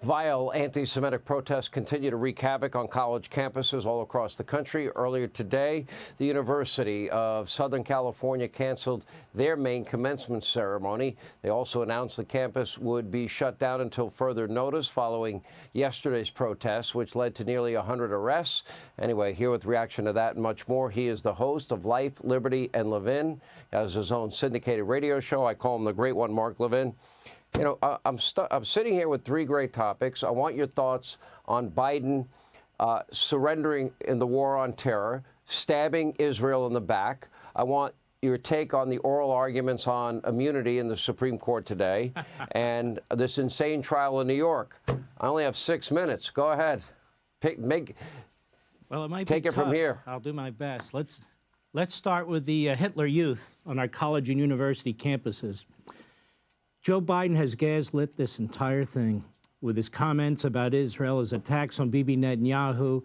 Vile anti-Semitic protests continue to wreak havoc on college campuses all across the country. Earlier today, the University of Southern California canceled their main commencement ceremony. They also announced the campus would be shut down until further notice following yesterday's protests, which led to nearly 100 arrests. Anyway, here with reaction to that and much more, he is the host of Life, Liberty, and Levin. He has his own syndicated radio show. I call him the Great One, Mark Levin. You know, I'm sitting here with three great topics. I want your thoughts on Biden surrendering in the war on terror, stabbing Israel in the back. I want your take on the oral arguments on immunity in the Supreme Court today and this insane trial in New York. I only have 6 minutes. Go ahead. Well, it might take be it tough. from here. I'll do my best. Let's start with the Hitler Youth on our college and university campuses. Joe Biden has gaslit this entire thing with his comments about Israel, his attacks on Bibi Netanyahu,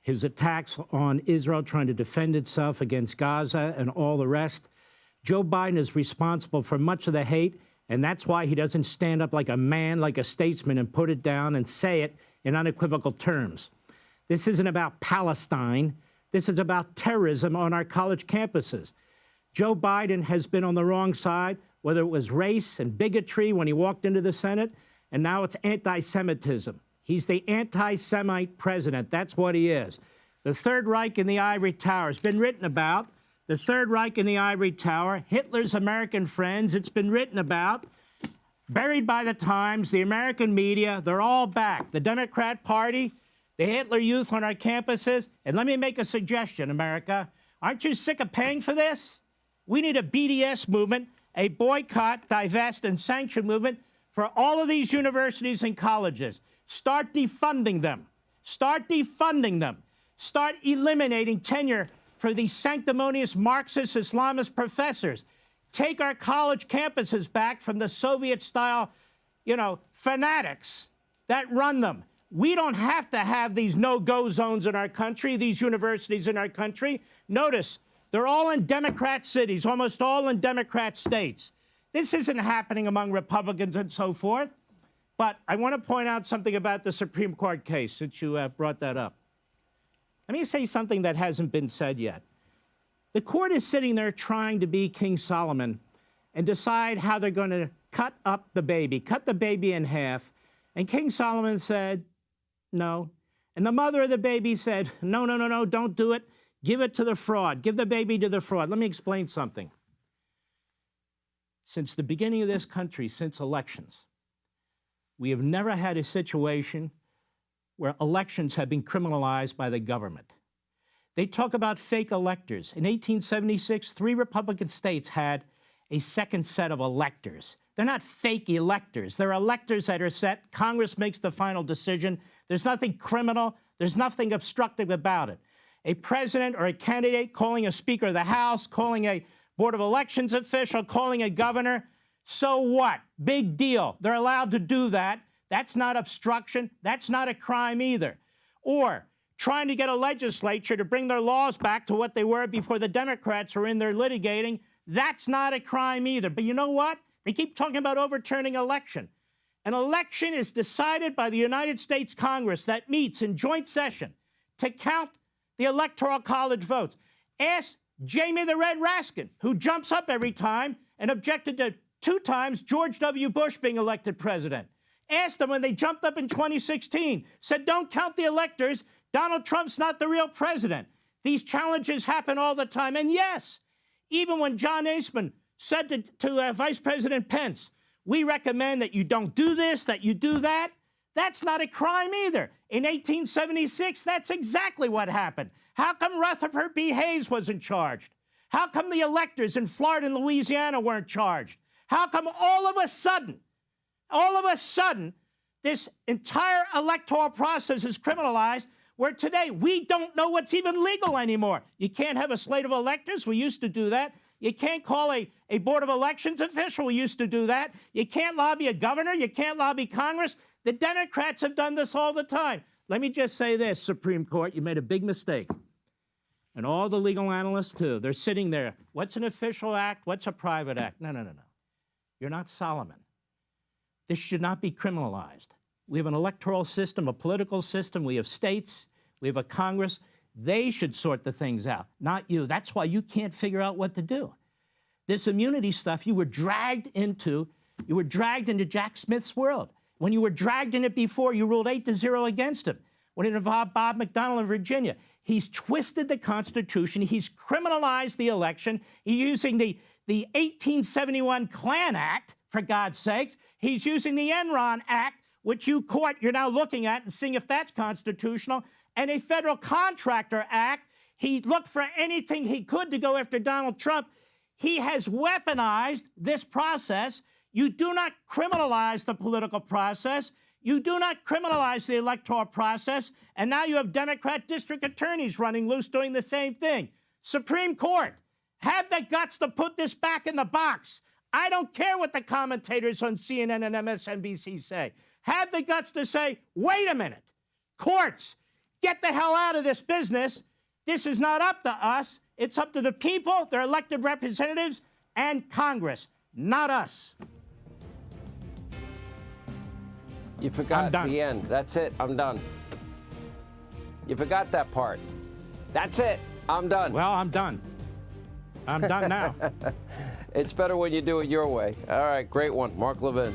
his attacks on Israel trying to defend itself against Gaza and all the rest. Joe Biden is responsible for much of the hate, and that's why he doesn't stand up like a man, like a statesman, and put it down and say it in unequivocal terms. This isn't about Palestine. This is about terrorism on our college campuses. Joe Biden has been on the wrong side, whether it was race and bigotry when he walked into the Senate, and now it's anti-Semitism. He's the anti-Semite president. That's what he is. The Third Reich in the Ivory Tower has been written about. The Third Reich in the Ivory Tower, Hitler's American friends, it's been written about. Buried by the Times, the American media, they're all back. The Democrat Party, the Hitler Youth on our campuses. And let me make a suggestion, America. Aren't you sick of paying for this? We need a BDS movement, a boycott, divest, and sanction movement for all of these universities and colleges. Start defunding them. Start defunding them. Start eliminating tenure for these sanctimonious Marxist Islamist professors. Take our college campuses back from the Soviet-style, fanatics that run them. We don't have to have these no-go zones in our country, these universities in our country. Notice, they're all in Democrat cities, almost all in Democrat states. This isn't happening among Republicans and so forth. But I want to point out something about the Supreme Court case, since you brought that up. Let me say something that hasn't been said yet. The court is sitting there trying to be King Solomon and decide how they're going to cut up the baby, cut the baby in half. And King Solomon said, no. And the mother of the baby said, no, no, no, no, don't do it. Give it to the fraud. Give the baby to the fraud. Let me explain something. Since the beginning of this country, since elections, we have never had a situation where elections have been criminalized by the government. They talk about fake electors. In 1876, 3 Republican states had a second set of electors. They're not fake electors. They're electors that are set. Congress makes the final decision. There's nothing criminal. There's nothing obstructive about it. A president or a candidate calling a Speaker of the House, calling a Board of Elections official, calling a governor, so what? Big deal. They're allowed to do that. That's not obstruction. That's not a crime either. Or trying to get a legislature to bring their laws back to what they were before the Democrats were in there litigating, that's not a crime either. But you know what? They keep talking about overturning election. An election is decided by the United States Congress that meets in joint session to count the Electoral College votes. Ask Jamie the Red Raskin, who jumps up every time and objected to 2 times George W. Bush being elected president. Ask them when they jumped up in 2016, said, don't count the electors. Donald Trump's not the real president. These challenges happen all the time. And yes, even when John Eastman said to Vice President Pence, we recommend that you don't do this, that you do that, that's not a crime either. In 1876, that's exactly what happened. How come Rutherford B. Hayes wasn't charged? How come the electors in Florida and Louisiana weren't charged? How come all of a sudden, this entire electoral process is criminalized, where today we don't know what's even legal anymore? You can't have a slate of electors. We used to do that. You can't call a Board of Elections official. We used to do that. You can't lobby a governor. You can't lobby Congress. The Democrats have done this all the time. Let me just say this, Supreme Court, you made a big mistake. And all the legal analysts, too. They're sitting there. What's an official act? What's a private act? No, no, no, no. You're not Solomon. This should not be criminalized. We have an electoral system, a political system. We have states. We have a Congress. They should sort the things out, not you. That's why you can't figure out what to do. This immunity stuff, you were dragged into Jack Smith's world. When you were dragged in it before, you ruled 8-0 against him. When it involved Bob McDonnell in Virginia, he's twisted the Constitution. He's criminalized the election. He's using the 1871 Klan Act, for God's sakes. He's using the Enron Act, which you're now looking at and seeing if that's constitutional, and a Federal Contractor Act. He looked for anything he could to go after Donald Trump. He has weaponized this process. You do not criminalize the political process. You do not criminalize the electoral process. And now you have Democrat district attorneys running loose doing the same thing. Supreme Court, have the guts to put this back in the box. I don't care what the commentators on CNN and MSNBC say. Have the guts to say, wait a minute. Courts, get the hell out of this business. This is not up to us. It's up to the people, their elected representatives, and Congress, not us. You forgot the end. That's it. I'm done. You forgot that part. That's it. I'm done. Well, I'm done. I'm done now. It's better when you do it your way. All right, great one. Mark Levin.